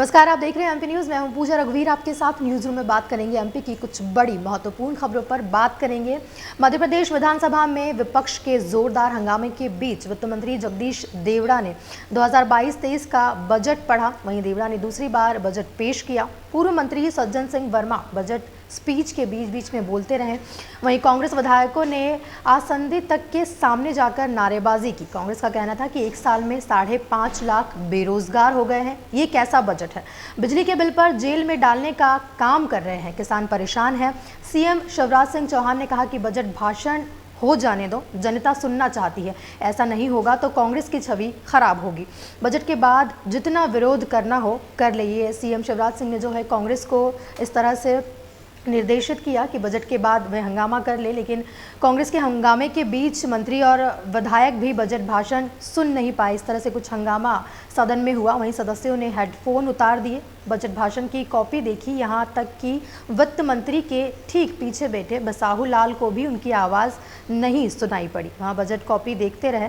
नमस्कार, आप देख रहे हैं एमपी न्यूज़। मैं हूं पूजा रघुवीर, आपके साथ न्यूज़ रूम में बात करेंगे एमपी की कुछ बड़ी महत्वपूर्ण खबरों पर बात करेंगे। मध्य प्रदेश विधानसभा में विपक्ष के जोरदार हंगामे के बीच वित्त मंत्री जगदीश देवड़ा ने 2022-23 का बजट पढ़ा। वहीं देवड़ा ने दूसरी बार बजट पेश किया। पूर्व मंत्री सज्जन सिंह वर्मा बजट स्पीच के बीच में बोलते रहे। वहीं कांग्रेस विधायकों ने आसंदी तक के सामने जाकर नारेबाजी की। कांग्रेस का कहना था कि एक साल में 5.5 लाख बेरोजगार हो गए हैं। ये कैसा बजट है? बिजली के बिल पर जेल में डालने का काम कर रहे हैं। किसान परेशान है। सीएम शिवराज सिंह चौहान ने कहा कि बजट भाषण हो जाने दो, जनता सुनना चाहती है। ऐसा नहीं होगा तो कांग्रेस की छवि खराब होगी। बजट के बाद जितना विरोध करना हो कर लिए। सीएम शिवराज सिंह ने जो है कांग्रेस को इस तरह से निर्देशित किया कि बजट के बाद वह हंगामा कर ले, लेकिन कांग्रेस के हंगामे के बीच मंत्री और विधायक भी बजट भाषण सुन नहीं पाए। इस तरह से कुछ हंगामा सदन में हुआ। वहीं सदस्यों ने हेडफोन उतार दिए, बजट भाषण की कॉपी देखी। यहां तक कि वित्त मंत्री के ठीक पीछे बैठे बसाहू लाल को भी उनकी आवाज़ नहीं सुनाई पड़ी। वहां बजट कॉपी देखते रहे।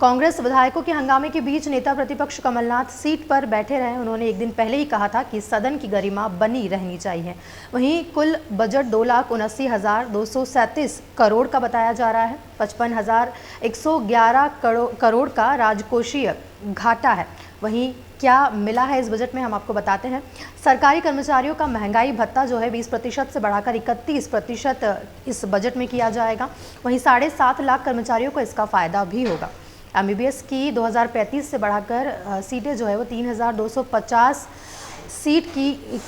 कांग्रेस विधायकों के हंगामे के बीच नेता प्रतिपक्ष कमलनाथ सीट पर बैठे रहे। उन्होंने एक दिन पहले ही कहा था कि सदन की गरिमा बनी रहनी चाहिए। वहीं कुल बजट 2,79,237 करोड़ का बताया जा रहा है। 55,111 करोड़ का राजकोषीय घाटा है। वहीं क्या मिला है इस बजट में, हम आपको बताते हैं। सरकारी कर्मचारियों का महंगाई भत्ता जो है 20% से बढ़ाकर 31% इस बजट में किया जाएगा। वहीं 7.5 लाख कर्मचारियों को इसका फायदा भी होगा। एमबीबीएस की 2035 से बढ़ाकर सीटें जो है वो 3,250 सीट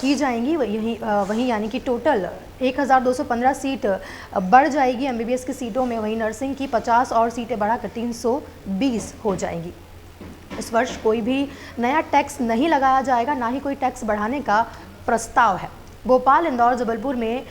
की जाएंगी। वहीं यानी कि टोटल 1,215 सीट बढ़ जाएगी एमबीबीएस की सीटों में। वहीं नर्सिंग की 50 और सीटें बढ़ाकर 320 हो जाएंगी। इस वर्ष कोई भी नया टैक्स नहीं लगाया जाएगा, ना ही कोई टैक्स बढ़ाने का प्रस्ताव है। भोपाल, इंदौर, जबलपुर में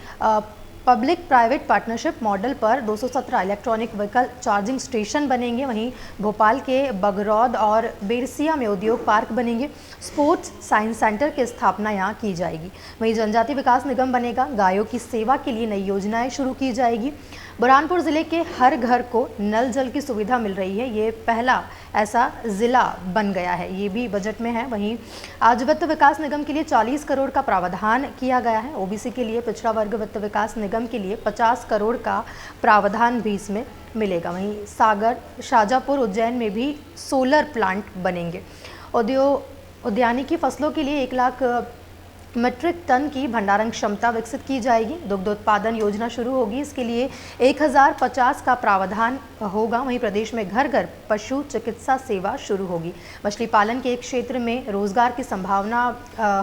पब्लिक प्राइवेट पार्टनरशिप मॉडल पर 217 इलेक्ट्रॉनिक व्हीकल चार्जिंग स्टेशन बनेंगे। वहीं भोपाल के बगरौद और बेरसिया में उद्योग पार्क बनेंगे। स्पोर्ट्स साइंस सेंटर की स्थापना यहाँ की जाएगी। वहीं जनजाति विकास निगम बनेगा। गायों की सेवा के लिए नई योजनाएं शुरू की जाएगी। बुरहानपुर जिले के हर घर को नल जल की सुविधा मिल रही है। ये पहला ऐसा जिला बन गया है, ये भी बजट में है। वहीं आज वित्त विकास निगम के लिए 40 करोड़ का प्रावधान किया गया है। ओबीसी के लिए पिछड़ा वर्ग वित्त विकास निगम के लिए 50 करोड़ का प्रावधान भी इसमें मिलेगा। वहीं सागर, शाजापुर, उज्जैन में भी सोलर प्लांट बनेंगे। उद्यानिकी फसलों के लिए 1 लाख मीट्रिक टन की भंडारण क्षमता विकसित की जाएगी। दुग्ध उत्पादन योजना शुरू होगी। इसके लिए 1050 का प्रावधान होगा। वहीं प्रदेश में घर घर पशु चिकित्सा सेवा शुरू होगी। मछली पालन के एक क्षेत्र में रोजगार की संभावना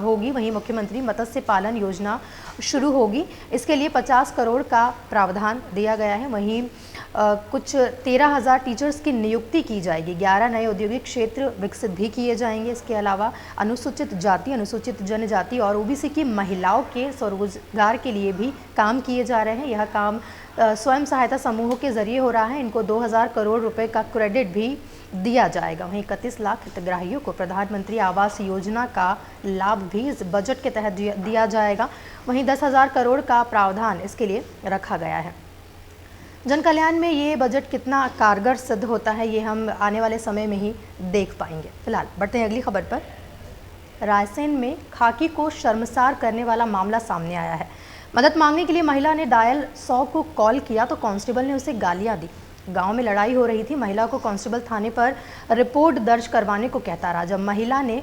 होगी। वहीं मुख्यमंत्री मत्स्य पालन योजना शुरू होगी। इसके लिए 50 करोड़ का प्रावधान दिया गया है। वहीं कुछ 13,000 टीचर्स की नियुक्ति की जाएगी। 11 नए औद्योगिक क्षेत्र विकसित भी किए जाएंगे। इसके अलावा अनुसूचित जाति, अनुसूचित जनजाति और ओबीसी की महिलाओं के स्वरोजगार के लिए भी काम किए जा रहे हैं। यह काम स्वयं सहायता समूहों के जरिए हो रहा है। इनको 2,000 करोड़ रुपए का क्रेडिट भी दिया जाएगा। वहीं 31 लाख हितग्राहियों को प्रधानमंत्री आवास योजना का लाभ भी इस बजट के तहत दिया जाएगा। वहीं 10,000 करोड़ का प्रावधान इसके लिए रखा गया है। जन कल्याण में ये बजट कितना कारगर सिद्ध होता है, ये हम आने वाले समय में ही देख पाएंगे। फिलहाल बढ़ते हैं अगली खबर पर। रायसेन में खाकी को शर्मसार करने वाला मामला सामने आया है। मदद मांगने के लिए महिला ने डायल 100 को कॉल किया तो कांस्टेबल ने उसे गालियां दी। गांव में लड़ाई हो रही थी। महिला को कांस्टेबल थाने पर रिपोर्ट दर्ज करवाने को कहता रहा। जब महिला ने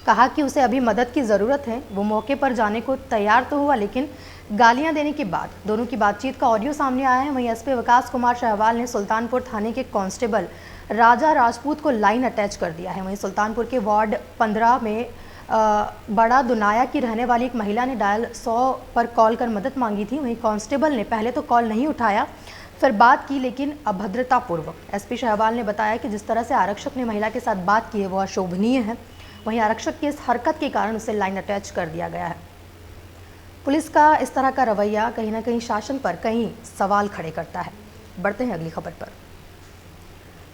कहा कि उसे अभी मदद की ज़रूरत है, वो मौके पर जाने को तैयार तो हुआ, लेकिन गालियां देने के बाद दोनों की बातचीत का ऑडियो सामने आया है। वहीं एसपी विकास कुमार शहवाल ने सुल्तानपुर थाने के कांस्टेबल राजा राजपूत को लाइन अटैच कर दिया है। वहीं सुल्तानपुर के वार्ड 15 में बड़ा दुनाया की रहने वाली एक महिला ने डायल 100 पर कॉल कर मदद मांगी थी। वहीं कांस्टेबल ने पहले तो कॉल नहीं उठाया, फिर बात की, लेकिन अभद्रतापूर्वक। एसपी शहवाल ने बताया कि जिस तरह से आरक्षक ने महिला के साथ बात की है वो अशोभनीय है। वहीं आरक्षक की इस हरकत के कारण उसे लाइन अटैच कर दिया गया है। पुलिस का इस तरह का रवैया कहीं ना कहीं शासन पर कहीं सवाल खड़े करता है। बढ़ते हैं अगली खबर पर।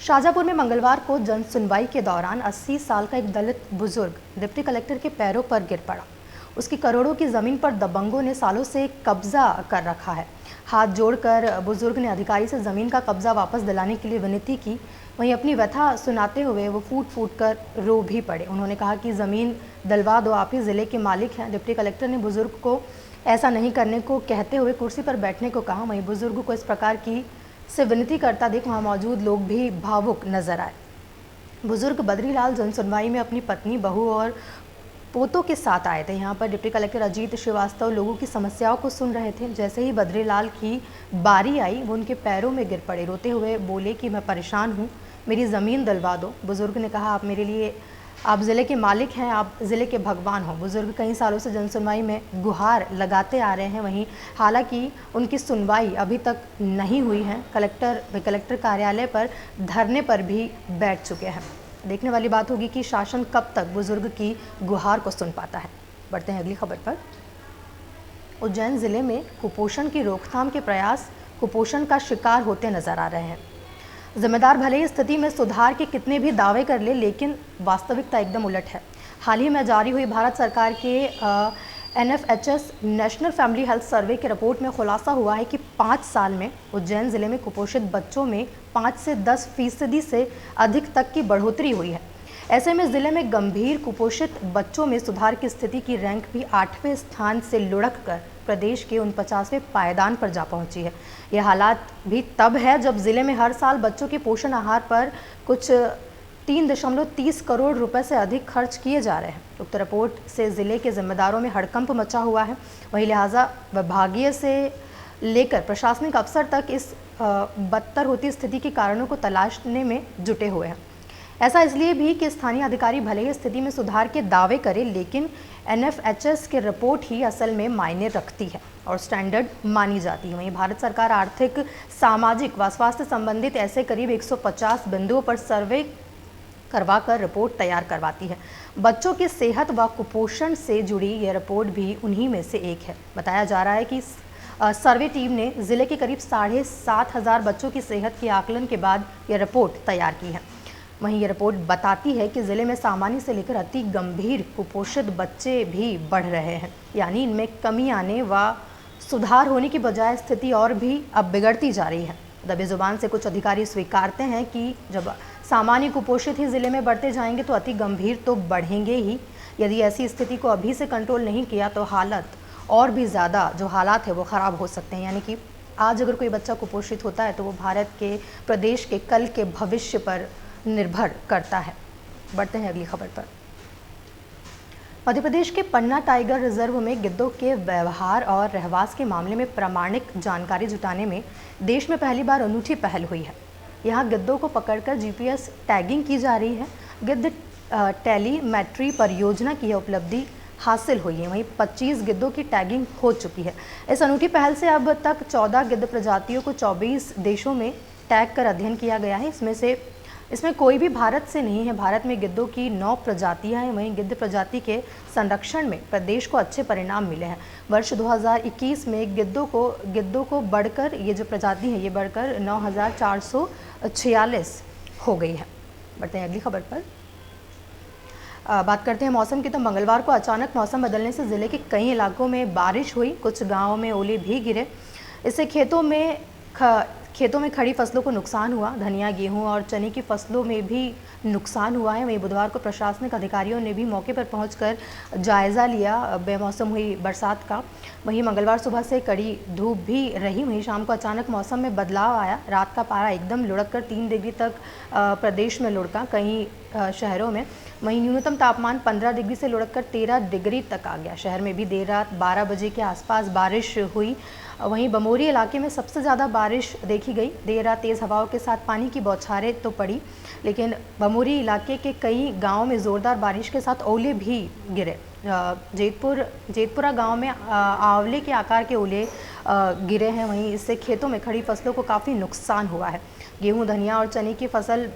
शाजापुर में मंगलवार को जन सुनवाई के दौरान 80 साल का एक दलित बुजुर्ग डिप्टी कलेक्टर के पैरों पर गिर पड़ा। उसकी करोड़ों की जमीन पर दबंगों ने सालों से कब्जा कर रखा है। हाथ जोड़कर बुजुर्ग ने अधिकारी से ज़मीन का कब्जा वापस दिलाने के लिए विनती की। वहीं अपनी व्यथा सुनाते हुए वो फूट फूट कर रो भी पड़े। उन्होंने कहा कि ज़मीन दिलवा दो, आप ही ज़िले के मालिक हैं। डिप्टी कलेक्टर ने बुजुर्ग को ऐसा नहीं करने को कहते हुए कुर्सी पर बैठने को कहा। वहीं बुजुर्ग को इस प्रकार की से विनती करता देख वहाँ मौजूद लोग भी भावुक नजर आए। बुजुर्ग बद्रीलाल जनसुनवाई में अपनी पत्नी, बहू और पोतों के साथ आए थे। यहाँ पर डिप्टी कलेक्टर अजीत श्रीवास्तव लोगों की समस्याओं को सुन रहे थे। जैसे ही बद्रीलाल की बारी आई, वो उनके पैरों में गिर पड़े। रोते हुए बोले कि मैं परेशान हूँ, मेरी ज़मीन दिलवा दो। बुजुर्ग ने कहा, आप मेरे लिए, आप ज़िले के मालिक हैं, आप ज़िले के भगवान हो। बुजुर्ग कई सालों से जनसुनवाई में गुहार लगाते आ रहे हैं। वहीं हालांकि उनकी सुनवाई अभी तक नहीं हुई है। कलेक्टर कार्यालय पर धरने पर भी बैठ चुके हैं। देखने वाली बात होगी कि शासन कब तक बुजुर्ग की गुहार को सुन पाता है। बढ़ते हैं अगली खबर पर। उज्जैन जिले में कुपोषण की रोकथाम के प्रयास कुपोषण का शिकार होते नजर आ रहे हैं। जिम्मेदार भले ही स्थिति में सुधार के कितने भी दावे कर ले, लेकिन वास्तविकता एकदम उलट है। हाल ही में जारी हुई भारत सरकार के NFHS national family health survey की रिपोर्ट में खुलासा हुआ है कि 5 साल में उज्जैन जिले में कुपोषित बच्चों में 5 से 10% से अधिक तक की बढ़ोतरी हुई है। ऐसे में जिले में गंभीर कुपोषित बच्चों में सुधार की स्थिति की रैंक भी 8वें स्थान से लुढ़क कर प्रदेश के 49वें पायदान पर जा पहुंची है। यह हालात भी तब है जब जिले में हर साल बच्चों के पोषण आहार पर कुछ 3.30 करोड़ रुपए से अधिक खर्च किए जा रहे हैं। उक्त रिपोर्ट से जिले के जिम्मेदारों में हड़कंप मचा हुआ है। वहीं लिहाजा विभागीय से लेकर प्रशासनिक अफसर तक इस बदतर होती स्थिति के कारणों को तलाशने में जुटे हुए हैं। ऐसा इसलिए भी कि स्थानीय अधिकारी भले ही स्थिति में सुधार के दावे करें, लेकिन NFHS की रिपोर्ट ही असल में मायने रखती है और स्टैंडर्ड मानी जाती है। वहीं भारत सरकार आर्थिक, सामाजिक व स्वास्थ्य संबंधित ऐसे करीब 150 बिंदुओं पर सर्वे करवाकर रिपोर्ट तैयार करवाती है। बच्चों की सेहत व कुपोषण से जुड़ी यह रिपोर्ट भी उन्हीं में से एक है। बताया जा रहा है कि सर्वे टीम ने जिले के करीब 7,500 बच्चों की सेहत के आकलन के बाद यह रिपोर्ट तैयार की है। वहीं यह रिपोर्ट बताती है कि जिले में सामान्य से लेकर अति गंभीर कुपोषित बच्चे भी बढ़ रहे हैं, यानी इनमें कमी आने व सुधार होने की बजाय स्थिति और भी अब बिगड़ती जा रही है। दबी जुबान से कुछ अधिकारी स्वीकारते हैं कि जब सामान्य कुपोषित ही जिले में बढ़ते जाएंगे तो अति गंभीर तो बढ़ेंगे ही। यदि ऐसी स्थिति को अभी से कंट्रोल नहीं किया तो हालत और भी ज़्यादा, जो हालात है वो ख़राब हो सकते हैं। यानी कि आज अगर कोई बच्चा कुपोषित होता है तो वो भारत के, प्रदेश के कल के भविष्य पर निर्भर करता है। बढ़ते हैं अगली खबर पर। मध्य प्रदेश के पन्ना टाइगर रिजर्व में गिद्धों के व्यवहार और रहवास के मामले में प्रामाणिक जानकारी जुटाने में देश में पहली बार अनूठी पहल हुई है। यहाँ गिद्धों को पकड़कर GPS टैगिंग की जा रही है। गिद्ध टेलीमेट्री परियोजना की यह उपलब्धि हासिल हुई है। वहीं 25 गिद्धों की टैगिंग हो चुकी है। इस अनूठी पहल से अब तक 14 गिद्ध प्रजातियों को 24 देशों में टैग कर अध्ययन किया गया है। इसमें कोई भी भारत से नहीं है। भारत में गिद्धों की 9 प्रजातियां हैं। वहीं गिद्ध प्रजाति के संरक्षण में प्रदेश को अच्छे परिणाम मिले हैं। वर्ष 2021 में गिद्धों को बढ़कर, ये जो प्रजाति है ये बढ़कर 9,446 हो गई है। बढ़ते हैं अगली खबर पर। बात करते हैं मौसम की। तो मंगलवार को अचानक मौसम बदलने से ज़िले के कई इलाकों में बारिश हुई। कुछ गाँवों में ओले भी गिरे। इससे खेतों में खड़ी फसलों को नुकसान हुआ। धनिया, गेहूं और चने की फसलों में भी नुकसान हुआ है। वहीं बुधवार को प्रशासनिक अधिकारियों ने भी मौके पर पहुंचकर जायज़ा लिया बेमौसम हुई बरसात का। वहीं मंगलवार सुबह से कड़ी धूप भी रही। वहीं शाम को अचानक मौसम में बदलाव आया। रात का पारा एकदम लुढ़क कर 3 डिग्री तक प्रदेश में लुढ़का कई शहरों में। वहीं न्यूनतम तापमान 15 डिग्री से लुढ़क कर 13 डिग्री तक आ गया। शहर में भी देर रात 12 बजे के आसपास बारिश हुई। वहीं बमोरी इलाके में सबसे ज़्यादा बारिश देखी गई। देर रात तेज़ हवाओं के साथ पानी की बौछारें तो पड़ी, लेकिन बमोरी इलाके के कई गांवों में ज़ोरदार बारिश के साथ ओले भी गिरे। जेतपुरा गांव में आंवले के आकार के ओले गिरे हैं। वहीं इससे खेतों में खड़ी फसलों को काफ़ी नुकसान हुआ है। गेहूं, धनिया और चने की फसल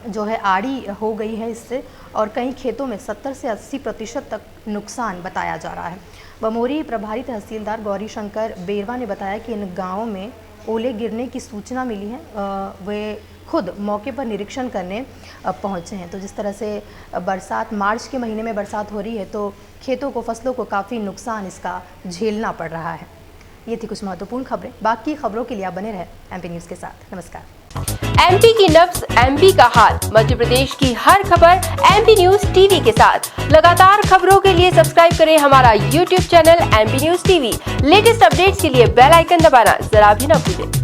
जो है आड़ी हो गई है इससे, और कई खेतों में 70 से 80% तक नुकसान बताया जा रहा है। बमोरी प्रभारी तहसीलदार गौरी शंकर बेरवा ने बताया कि इन गांवों में ओले गिरने की सूचना मिली है। वे खुद मौके पर निरीक्षण करने पहुंचे हैं। तो जिस तरह से बरसात, मार्च के महीने में बरसात हो रही है तो खेतों को, फसलों को काफ़ी नुकसान इसका झेलना पड़ रहा है। ये थी कुछ महत्वपूर्ण खबरें। बाकी खबरों के लिए आप बने रहे एमपी न्यूज के साथ। नमस्कार। एमपी की नब्ज, एमपी का हाल, मध्य प्रदेश की हर खबर एमपी न्यूज टीवी के साथ। लगातार खबरों के लिए सब्सक्राइब करें हमारा YouTube channel MP news TV. Latest updates के लिए बेल आइकन दबाना जरा भी न भूलें।